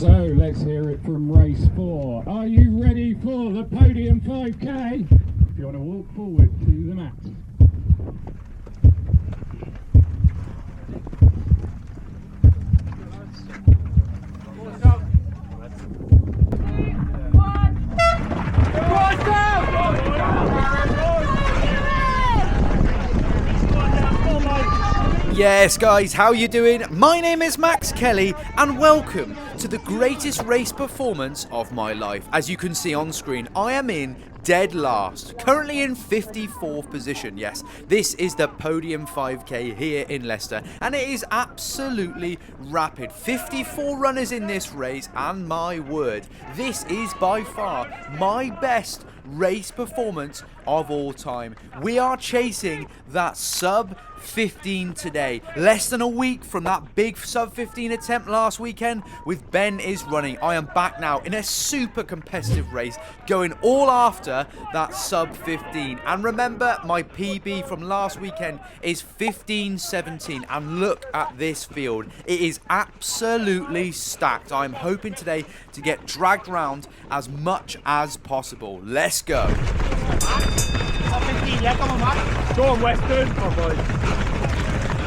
So let's hear it from race 4. Are you ready for the Podium 5K? If you want to walk forward to the mat. Yes guys, how you doing? My name is Max Kelly and welcome to the greatest race performance of my life. As you can see on screen, I am in dead last, currently in 54th position. Yes, this is the Podium 5K here in Leicester and it is absolutely rapid. 54 runners in this race and my word, this is by far my best race performance of all time. We are chasing that sub 15 today, less than a week from that big sub 15 attempt last weekend with Ben is running. I am back now in a super competitive race, going all after that sub 15. And remember, my PB from last weekend is 15:17, and look at this field, it is absolutely stacked. I'm hoping today to get dragged around as much as possible. Let's go. Go on, Western.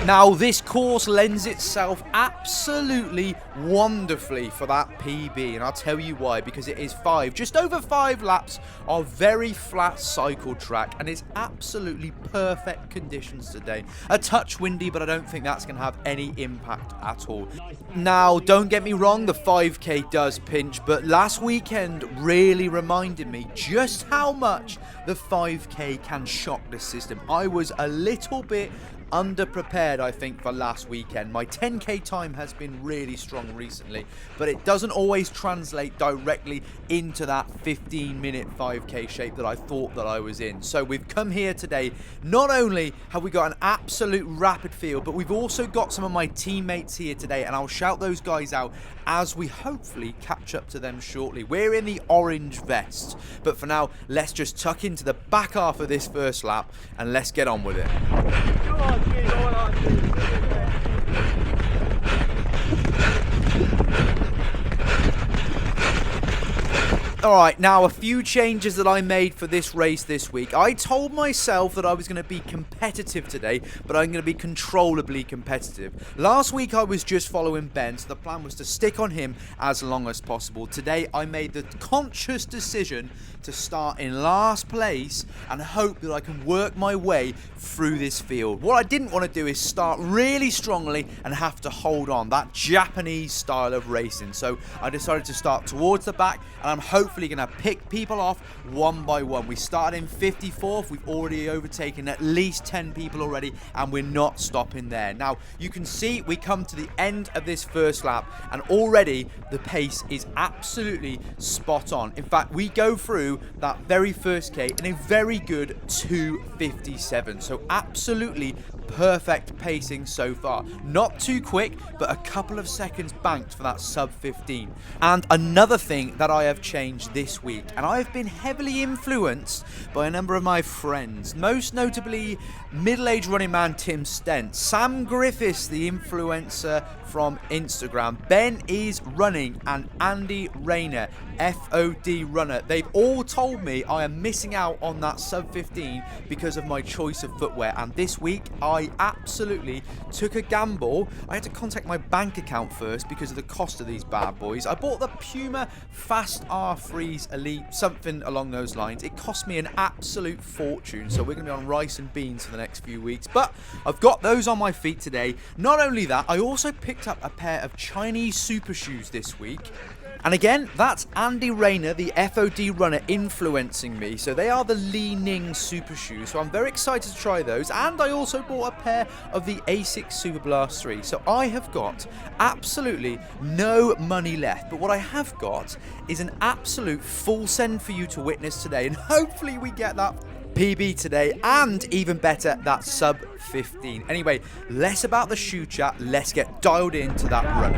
Now this course lends itself absolutely wonderfully for that PB, and I'll tell you why, because it is just over 5 laps of very flat cycle track and it's absolutely perfect conditions today. A touch windy, but I don't think that's going to have any impact at all. Now don't get me wrong, the 5k does pinch, but last weekend really reminded me just how much the 5k can shock the system. I was a little bit underprepared, I think, for last weekend. My 10k time has been really strong recently, but it doesn't always translate directly into that 15-minute 5k shape that I thought that I was in. So we've come here today, not only have we got an absolute rapid field, but we've also got some of my teammates here today, and I'll shout those guys out as we hopefully catch up to them shortly. We're in the orange vests, but for now, let's just tuck into the back half of this first lap and let's get on with it. Alright, now a few changes that I made for this race this week. I told myself that I was going to be competitive today, but I'm going to be controllably competitive. Last week I was just following Ben, so the plan was to stick on him as long as possible. Today I made the conscious decision to start in last place and hope that I can work my way through this field. What I didn't want to do is start really strongly and have to hold on, that Japanese style of racing. So I decided to start towards the back, and I'm hopefully going to pick people off one by one. We started in 54th, we've already overtaken at least 10 people already, and we're not stopping there. Now you can see we come to the end of this first lap and already the pace is absolutely spot on. In fact, we go through that very first K in a very good 2:57, so absolutely perfect pacing so far. Not too quick, but a couple of seconds banked for that sub 15. And another thing that I have changed this week, and I have been heavily influenced by a number of my friends, most notably middle-aged running man Tim Stent, Sam Griffiths, the influencer from Instagram, Ben is running, and Andy Rayner, FOD runner. They've all told me I am missing out on that sub 15 because of my choice of footwear, and this week I absolutely took a gamble. I had to contact my bank account first because of the cost of these bad boys. I bought the Puma Fast R Freeze Elite, something along those lines. It cost me an absolute fortune, so we're going to be on rice and beans for the next few weeks, but I've got those on my feet today. Not only that, I also picked up a pair of Chinese super shoes this week. And again, that's Andy Rayner, the FOD runner, influencing me. So they are the Li Ning super shoes. So I'm very excited to try those. And I also bought a pair of the Asics Super Blast 3. So I have got absolutely no money left. But what I have got is an absolute full send for you to witness today. And hopefully we get that PB today, and even better, that sub 15. Anyway, less about the shoe chat. Let's get dialed into that run.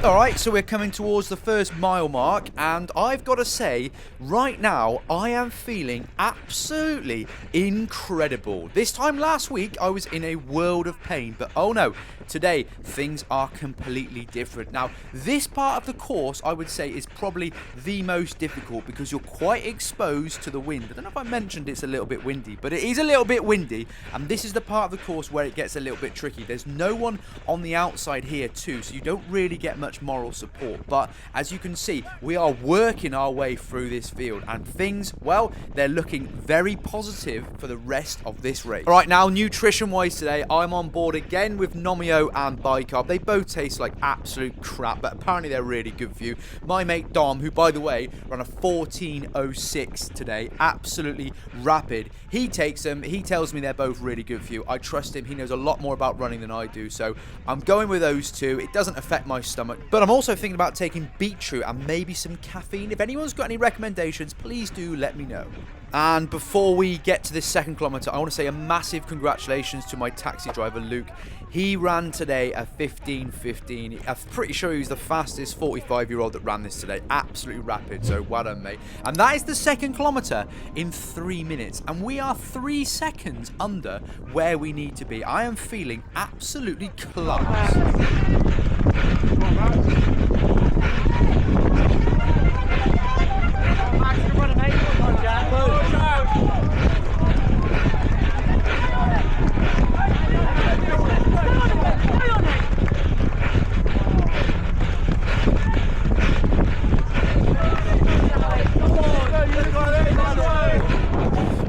Alright, so we're coming towards the first mile mark, and I've got to say, right now, I am feeling absolutely incredible. This time last week, I was in a world of pain, but oh no, today, things are completely different. Now, this part of the course, I would say, is probably the most difficult because you're quite exposed to the wind. I don't know if I mentioned it's a little bit windy, but it is a little bit windy, and this is the part of the course where it gets a little bit tricky. There's no one on the outside here too, so you don't really get much moral support, but as you can see, we are working our way through this field, and things, well, they're looking very positive for the rest of this race. Alright, now nutrition wise today, I'm on board again with Nomio and Bicarb. They both taste like absolute crap, but apparently they're really good for you. My mate Dom, who by the way ran a 14:06 today, absolutely rapid, he takes them, he tells me they're both really good for you. I trust him, he knows a lot more about running than I do, so I'm going with those two. It doesn't affect my stomach, but I'm also thinking about taking beetroot and maybe some caffeine. If anyone's got any recommendations, please do let me know. And before we get to this second kilometre, I want to say a massive congratulations to my taxi driver, Luke. He ran today a 15:15. I'm pretty sure he was the fastest 45-year-old that ran this today. Absolutely rapid, so well done, mate. And that is the second kilometre in 3 minutes. And we are 3 seconds under where we need to be. I am feeling absolutely class.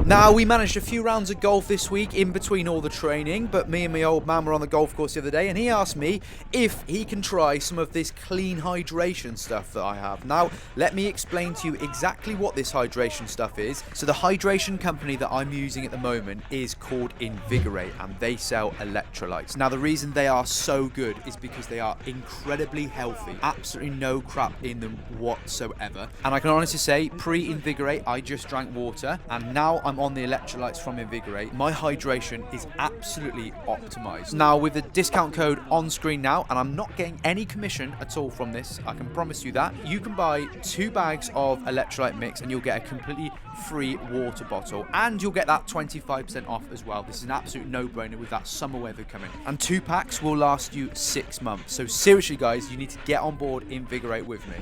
Now, we managed a few rounds of golf this week in between all the training, but me and my old man were on the golf course the other day, and he asked me if he can try some of this clean hydration stuff that I have. Now, let me explain to you exactly what this hydration stuff is. So the hydration company that I'm using at the moment is called Invigorate, and they sell electrolytes. Now, the reason they are so good is because they are incredibly healthy, absolutely no crap in them whatsoever. And I can honestly say, pre-Invigorate, I just drank water, and now I'm on the electrolytes from Invigorate. My hydration is absolutely optimized. Now, with the discount code on screen now, and I'm not getting any commission at all from this, I can promise you that, you can buy 2 bags of electrolyte mix and you'll get a completely free water bottle, and you'll get that 25% off as well. This is an absolute no-brainer with that summer weather coming. And 2 packs will last you 6 months. So seriously, guys, you need to get on board Invigorate with me.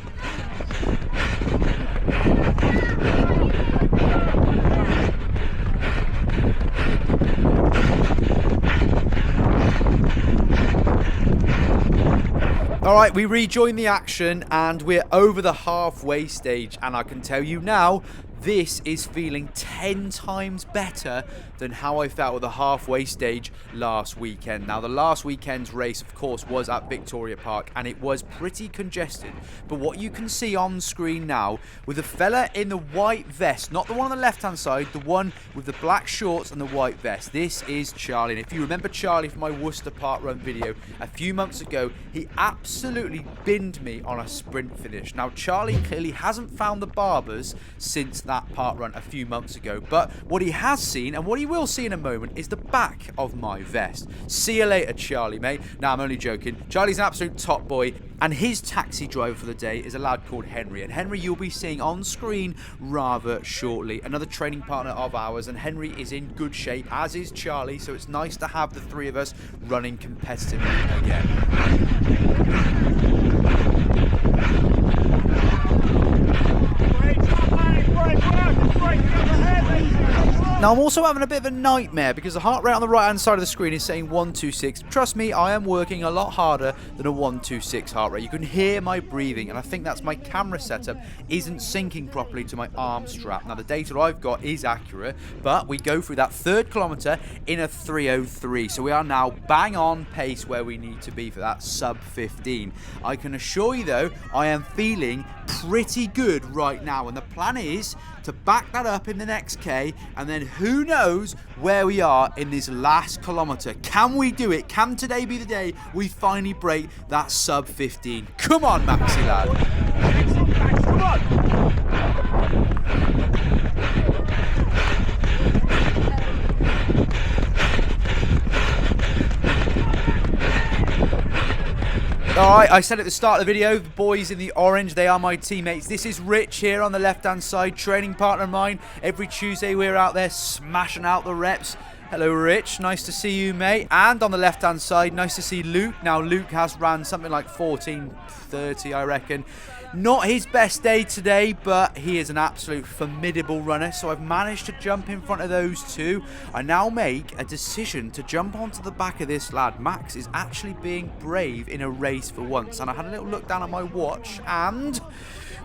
Alright, we rejoin the action and we're over the halfway stage, and I can tell you now, this is feeling 10 times better than how I felt with the halfway stage last weekend. Now, the last weekend's race, of course, was at Victoria Park, and it was pretty congested. But what you can see on screen now, with the fella in the white vest, not the one on the left-hand side, the one with the black shorts and the white vest, this is Charlie. And if you remember Charlie from my Worcester Park Run video a few months ago, he absolutely binned me on a sprint finish. Now, Charlie clearly hasn't found the barbers since that park run a few months ago, but what he has seen, and what he will see in a moment, is the back of my vest. See you later, Charlie, mate. Nah, I'm only joking. Charlie's an absolute top boy, and his taxi driver for the day is a lad called Henry, and Henry you'll be seeing on screen rather shortly. Another training partner of ours, and Henry is in good shape, as is Charlie, so it's nice to have the 3 of us running competitively again. Now, I'm also having a bit of a nightmare because the heart rate on the right hand side of the screen is saying 126. Trust me, I am working a lot harder than a 126 heart rate. You can hear my breathing, and I think that's my camera setup isn't syncing properly to my arm strap. Now, the data I've got is accurate, but we go through that 3rd kilometre in a 3:03. So we are now bang on pace where we need to be for that sub 15. I can assure you though, I am feeling pretty good right now, and the plan is to back that up in the next K, and then who knows where we are in this last kilometre. Can we do it? Can today be the day we finally break that sub 15? Come on, Maxi lad. Come on. Alright, I said at the start of the video, the boys in the orange, they are my teammates. This is Rich here on the left-hand side, training partner of mine. Every Tuesday we're out there smashing out the reps. Hello, Rich. Nice to see you, mate. And on the left-hand side, nice to see Luke. Now, Luke has ran something like 14:30, I reckon. Not his best day today, but he is an absolute formidable runner. So I've managed to jump in front of those two. I now make a decision to jump onto the back of this lad. Max is actually being brave in a race for once. And I had a little look down at my watch, and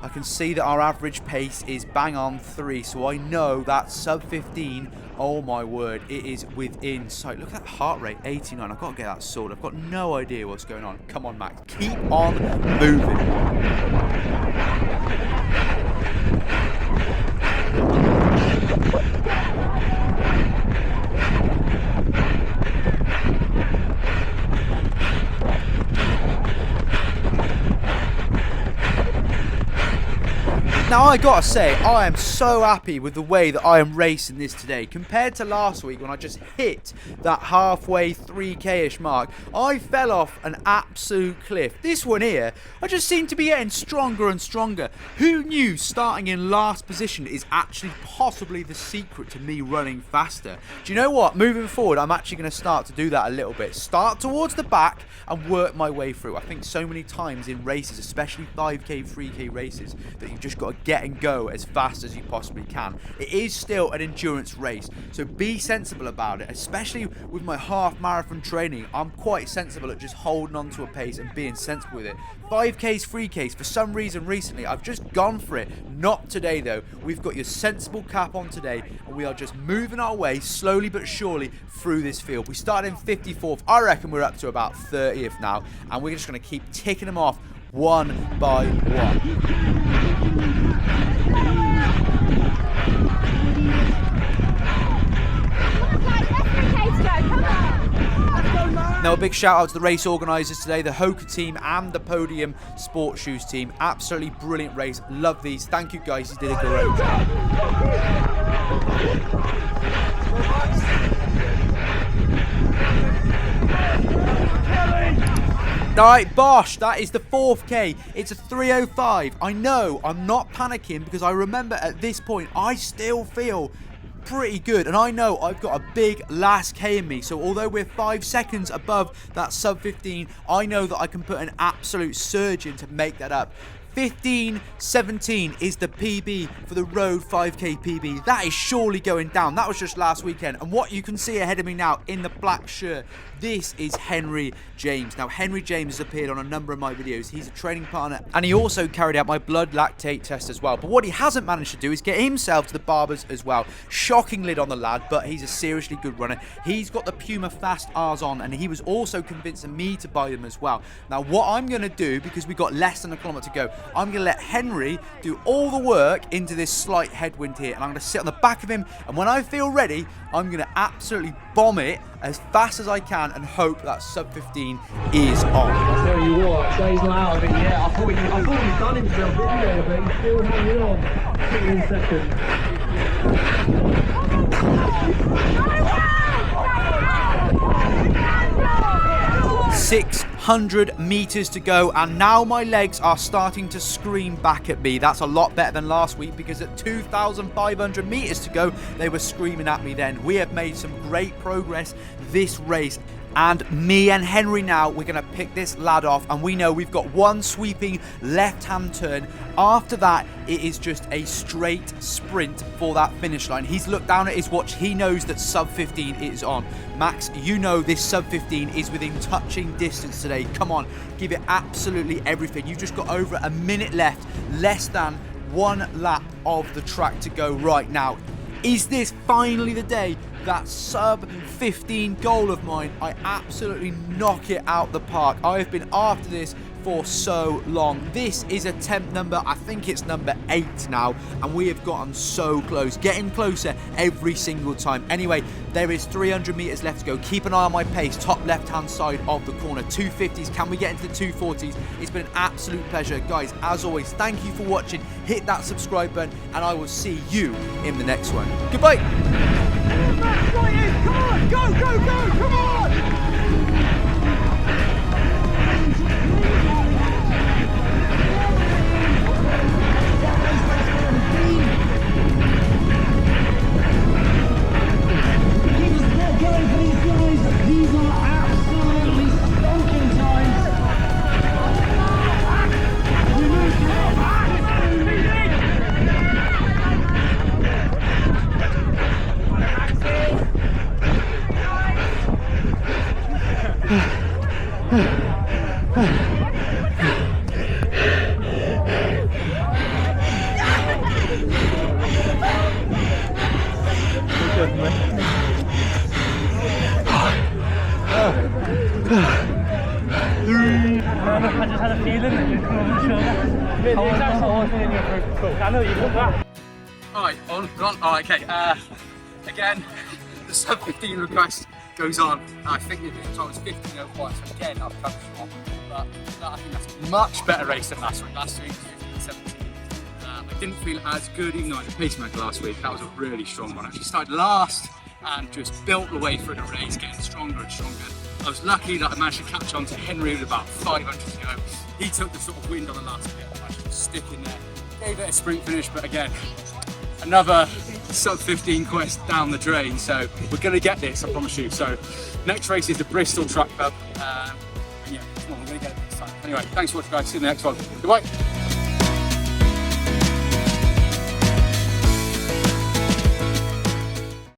I can see that our average pace is bang on 3. So I know that sub 15, oh my word, it is within sight. Look at that heart rate, 89. I've got to get that sorted. I've got no idea what's going on. Come on, Max. Keep on moving. Now, I gotta say, I am so happy with the way that I am racing this today. Compared to last week when I just hit that halfway 3K-ish mark, I fell off an absolute cliff. This one here, I just seem to be getting stronger and stronger. Who knew starting in last position is actually possibly the secret to me running faster? Do you know what? Moving forward, I'm actually going to start to do that a little bit. Start towards the back and work my way through. I think so many times in races, especially 5K, 3K races, that you've just got to get and go as fast as you possibly can. It is still an endurance race, so be sensible about it, especially with my half marathon training. I'm quite sensible at just holding on to a pace and being sensible with it. 5Ks, 3Ks, for some reason recently, I've just gone for it. Not today though. We've got your sensible cap on today, and we are just moving our way slowly but surely through this field. We started in 54th. I reckon we're up to about 30th now, and we're just going to keep ticking them off one by one. Now, a big shout out to the race organisers today, the Hoka team and the Podium Sportsshoes team. Absolutely brilliant race. Love these. Thank you guys. You did a great job. Alright, Bosh, that is the 4th K. It's a 3:05. I know, I'm not panicking because I remember at this point, I still feel pretty good, and I know I've got a big last K in me, so although we're 5 seconds above that sub 15, I know that I can put an absolute surge in to make that up. 15:17 is the PB for the road 5K PB. That is surely going down. That was just last weekend. And what you can see ahead of me now in the black shirt, this is Henry James. Now, Henry James has appeared on a number of my videos. He's a training partner, and he also carried out my blood lactate test as well. But what he hasn't managed to do is get himself to the barbers as well. Shocking lid on the lad, but he's a seriously good runner. He's got the Puma Fast R's on, and he was also convincing me to buy them as well. Now, what I'm going to do, because we've got less than a kilometre to go, I'm going to let Henry do all the work into this slight headwind here, and I'm going to sit on the back of him, and when I feel ready, I'm going to absolutely bomb it as fast as I can and hope that sub 15 is on. I tell you what, Jay's not out of it yet. I thought he'd done himself in there, but he's still hanging on. 15 seconds. 600 meters to go, and now my legs are starting to scream back at me. That's a lot better than last week, because at 2,500 meters to go, they were screaming at me then. We have made some great progress this race, and me and Henry now, we're going to pick this lad off, and we know we've got one sweeping left-hand turn. After that, it is just a straight sprint for that finish line. He's looked down at his watch. He knows that sub 15 is on. Max, you know this sub 15 is within touching distance today. Come on, give it absolutely everything. You've just got over a minute left, less than one lap of the track to go right now. Is this finally the day that sub 15 goal of mine, I absolutely knock it out the park? I have been after this for so long. This is attempt number, I think it's number 8 now, and we have gotten so close, getting closer every single time. Anyway, there is 300 meters left to go. Keep an eye on my pace, top left hand side of the corner. 250s, can we get into the 240s? It's been an absolute pleasure. Guys, as always, thank you for watching. Hit that subscribe button, and I will see you in the next one. Goodbye. Come on, go, go, go, come on! I just had a feeling that you'd come over the shoulder. The exact same thing in your group. Cool. I know you put that. Alright, on. Alright, okay. Again, the sub 15 request goes on. I think the time was 15:01, so again, I've come short. But I think that's a much better race than last week. Last week was 15:17. I didn't feel as good, even though I had a pacemaker last week. That was a really strong one. I actually started last and just built the way through the race, getting stronger and stronger. I was lucky that I managed to catch on to Henry with about 500 to go. He took the sort of wind on the last bit. I managed to stick in there. Gave it a sprint finish, but again, another sub 15 quest down the drain. So we're going to get this, I promise you. So next race is the Bristol Track Club. And yeah, come on, we're going to get it this time. Anyway, thanks for watching, guys. See you in the next one. Goodbye.